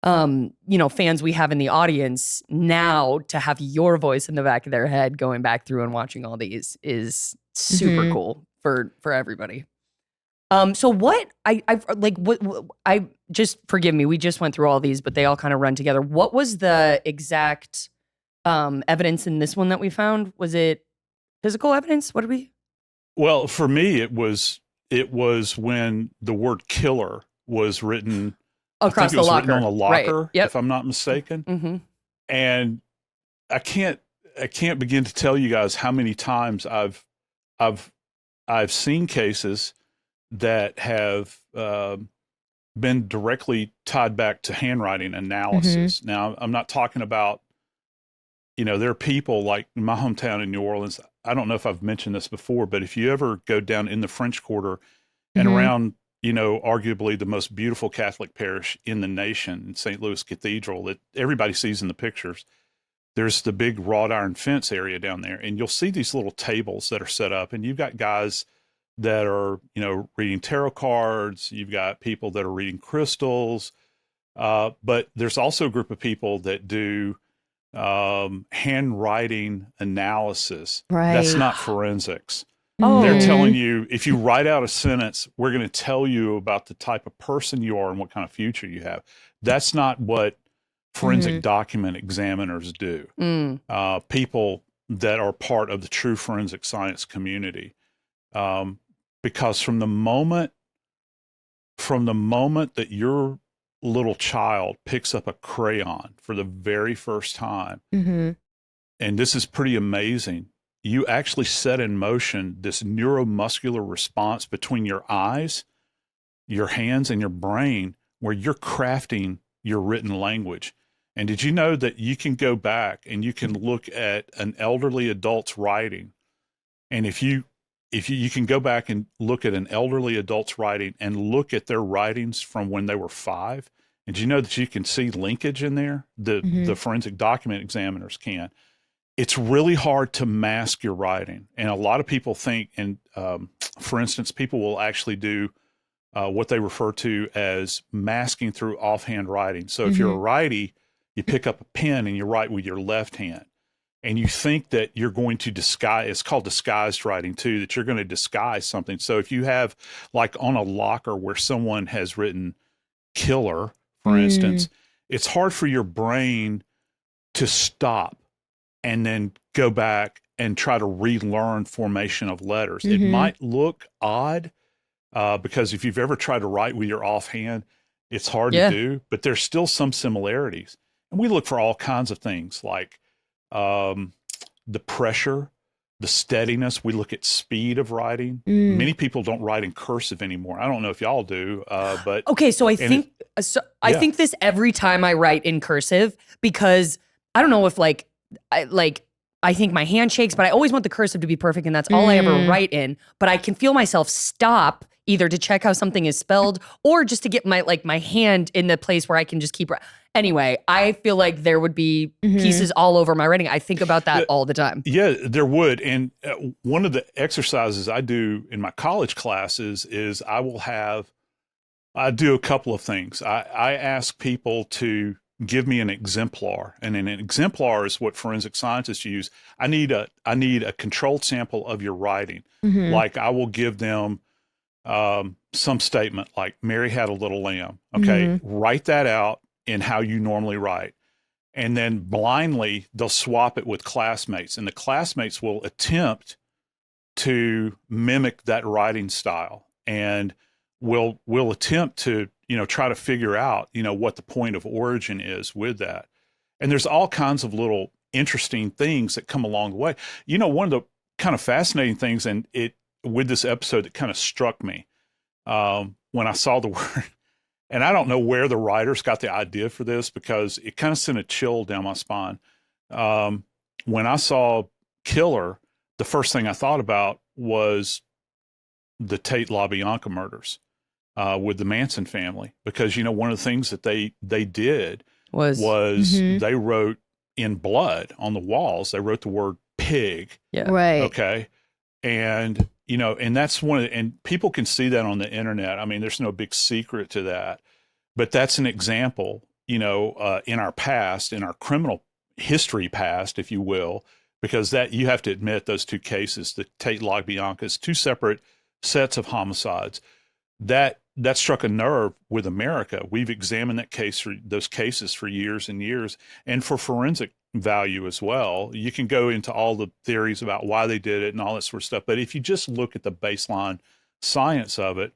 fans we have in the audience, now to have your voice in the back of their head going back through and watching all these is super cool for everybody. So what I just, forgive me, we just went through all these, but they all kind of run together. What was the exact evidence in this one that we found? Was it physical evidence? What did we? Well, for me, it was when the word killer was written across the locker, written on a locker, right. Yep. if I'm not mistaken. And I can't, can't begin to tell you guys how many times I've seen cases that have been directly tied back to handwriting analysis. Now, I'm not talking about, there are people like in my hometown in New Orleans. I don't know if I've mentioned this before, but if you ever go down in the French Quarter and around, arguably the most beautiful Catholic parish in the nation, in St. Louis Cathedral, that everybody sees in the pictures, there's the big wrought iron fence area down there. And you'll see these little tables that are set up, and you've got guys that are, reading tarot cards. You've got people that are reading crystals. But there's also a group of people that do handwriting analysis. Right. That's not forensics. They're telling you, if you write out a sentence, we're going to tell you about the type of person you are and what kind of future you have. That's not what forensic document examiners do. People that are part of the true forensic science community. Because from the moment that your little child picks up a crayon for the very first time, and this is pretty amazing, you actually set in motion this neuromuscular response between your eyes, your hands, and your brain, where you're crafting your written language. And did you know that you can go back and you can look at an elderly adult's writing, and if you can go back and look at an elderly adult's writing and look at their writings from when they were 5, and do you know that you can see linkage in there? The forensic document examiners can. It's really hard to mask your writing. And a lot of people think, and for instance, people will actually do what they refer to as masking through offhand writing. So if you're a righty, you pick up a pen and you write with your left hand. And you think that you're going to disguise, it's called disguised writing too, that you're going to disguise something. So if you have, like on a locker where someone has written killer, for instance, it's hard for your brain to stop and then go back and try to relearn formation of letters. It might look odd because if you've ever tried to write with your offhand, it's hard to do, but there's still some similarities. And we look for all kinds of things like the pressure, the steadiness. We look at speed of writing. Many people don't write in cursive anymore. I don't know if y'all do, but okay. So I think this every time I write in cursive, because I don't know if I think my hand shakes, but I always want the cursive to be perfect, and that's all I ever write in. But I can feel myself stop either to check how something is spelled or just to get my hand in the place where I can just keep. Anyway, I feel like there would be pieces all over my writing. I think about that all the time. Yeah, there would. And one of the exercises I do in my college classes is I do a couple of things. I ask people to give me an exemplar, and an exemplar is what forensic scientists use. I need a controlled sample of your writing. Like I will give them some statement like Mary had a little lamb. Okay, write that out in how you normally write. And then blindly, they'll swap it with classmates, and the classmates will attempt to mimic that writing style, and will attempt to, try to figure out, what the point of origin is with that. And there's all kinds of little interesting things that come along the way. One of the kind of fascinating things, and with this episode that kind of struck me when I saw the word, and I don't know where the writers got the idea for this because it kind of sent a chill down my spine. When I saw killer, the first thing I thought about was the Tate LaBianca murders with the Manson family, because, one of the things that they did was they wrote in blood on the walls, they wrote the word pig. Yeah. Right. Okay. And, and that's and people can see that on the internet. I mean, there's no big secret to that, but that's an example, in our past, in our criminal history past, if you will, because that you have to admit those two cases, the Tate LaBianca's, two separate sets of homicides, that struck a nerve with America. We've examined those cases for years and years, and for forensic value as well. You can go into all the theories about why they did it and all that sort of stuff. But if you just look at the baseline science of it,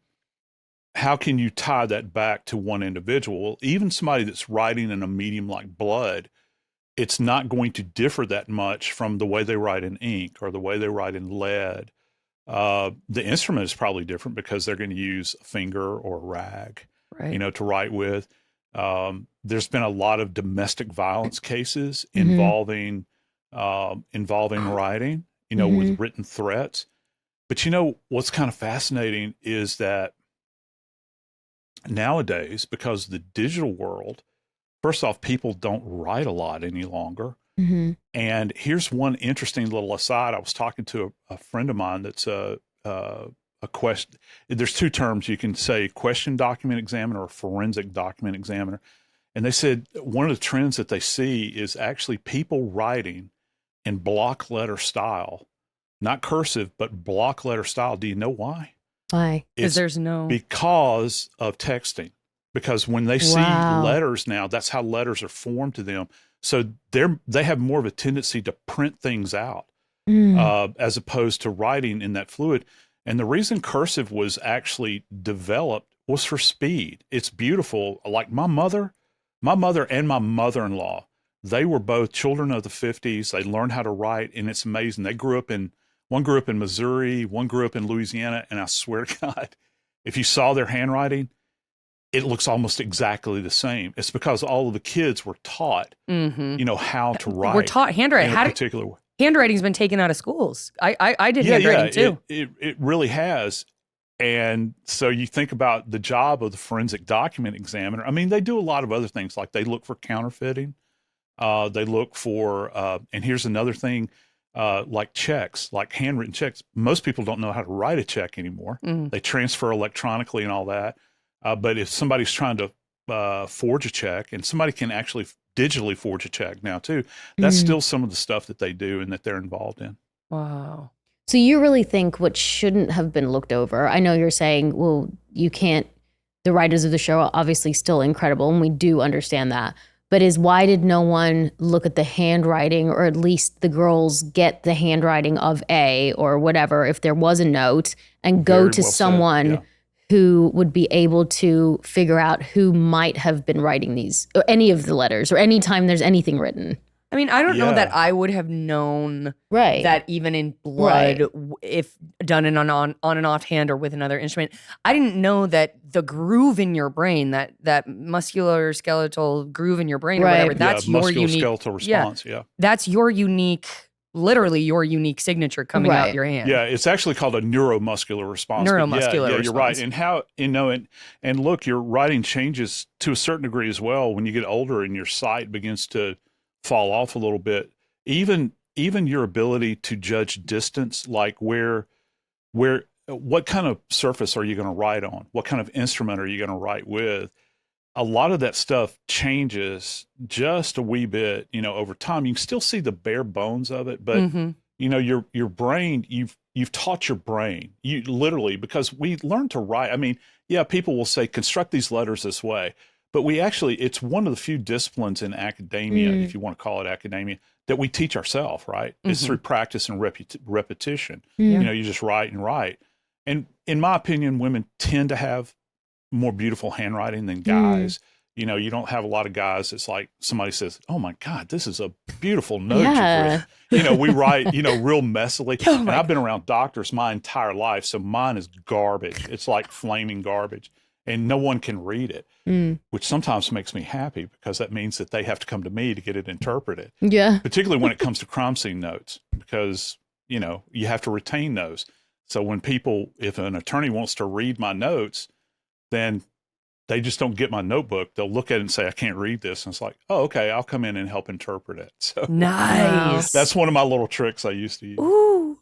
how can you tie that back to one individual? Even somebody that's writing in a medium like blood, it's not going to differ that much from the way they write in ink or the way they write in lead. The instrument is probably different because they're going to use a finger or a rag, to write with. There's been a lot of domestic violence cases involving writing, with written threats. But what's kind of fascinating is that nowadays, because of the digital world, first off, people don't write a lot any longer. And here's one interesting little aside. I was talking to a friend of mine that's a question. There's two terms you can say: question document examiner or forensic document examiner. And they said one of the trends that they see is actually people writing in block letter style, not cursive, but block letter style. Do you know why? Why? Because because of texting. Because when they see letters now, that's how letters are formed to them. So they have more of a tendency to print things out as opposed to writing in that fluid. And the reason cursive was actually developed was for speed. It's beautiful. Like my mother and my mother-in-law, they were both children of the 50s. They learned how to write, and it's amazing. One grew up in Missouri, one grew up in Louisiana, and I swear to God, if you saw their handwriting, it looks almost exactly the same. It's because all of the kids were taught, how to write. We're taught handwriting. Handwriting's been taken out of schools. I did handwriting too. It really has. And so you think about the job of the forensic document examiner. I mean, they do a lot of other things, like they look for counterfeiting. They look for, and here's another thing, like checks, like handwritten checks. Most people don't know how to write a check anymore. They transfer electronically and all that. But if somebody's trying to forge a check, and somebody can actually digitally forge a check now too, that's still some of the stuff that they do and that they're involved in. Wow. So you really think what shouldn't have been looked over, I know you're saying, well, you can't, the writers of the show are obviously still incredible, and we do understand that, but why did no one look at the handwriting, or at least the girls get the handwriting of A or whatever, if there was a note, and go to someone who would be able to figure out who might have been writing these, or any of the letters, or any time there's anything written? I mean, I don't know that I would have known that even in blood, if done in on and offhand or with another instrument. I didn't know that the groove in your brain, that muscular skeletal groove in your brain or whatever, that's your unique musculoskeletal response. That's your unique, literally your unique signature coming out your hand. Yeah, it's actually called a neuromuscular response. Neuromuscular response. You're right. And how, and look, your writing changes to a certain degree as well when you get older and your sight begins to fall off a little bit. Even your ability to judge distance, like what kind of surface are you going to write on? What kind of instrument are you going to write with? A lot of that stuff changes just a wee bit, over time. You can still see the bare bones of it, but your brain, you've taught your brain, you literally, because we learn to write. I mean, people will say, construct these letters this way. But it's one of the few disciplines in academia, if you want to call it academia, that we teach ourselves, right? It's through practice and repetition. You just write and write. And in my opinion, women tend to have more beautiful handwriting than guys. You don't have a lot of guys. It's like somebody says, "Oh my God, this is a beautiful note you've written." We write, real messily. And I've been around doctors my entire life, so mine is garbage. It's like flaming garbage. And no one can read it, which sometimes makes me happy because that means that they have to come to me to get it interpreted. Yeah. Particularly when it comes to crime scene notes, because, you have to retain those. So if an attorney wants to read my notes, then they just don't get my notebook. They'll look at it and say, I can't read this. And it's like, oh, okay, I'll come in and help interpret it. So nice. That's one of my little tricks I used to use. Ooh.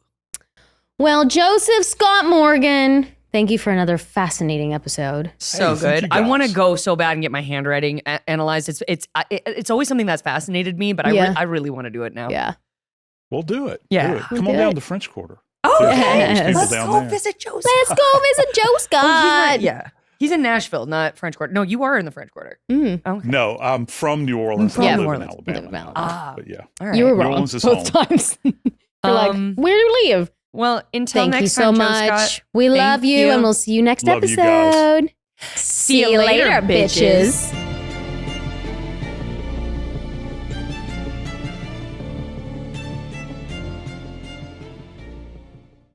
Well, Joseph Scott Morgan, thank you for another fascinating episode. So good. I want to go so bad and get my handwriting analyzed. It's always something that's fascinated me, but I really want to do it now. Yeah. We'll do it. Yeah. Do it. Come on down to French Quarter. Oh, yes. Let's go visit Joe Scott. Let's go visit Joe Scott. He's in Nashville, not French Quarter. No, you are in the French Quarter. Okay. No, I'm from New Orleans. I live in Alabama. But all right. You were wrong New Orleans is both home. times. You're like, where do we live? Well, until Thank next you so time, much. Joe Scott. We love you, and we'll see you next Love you guys. episode. See you later, bitches.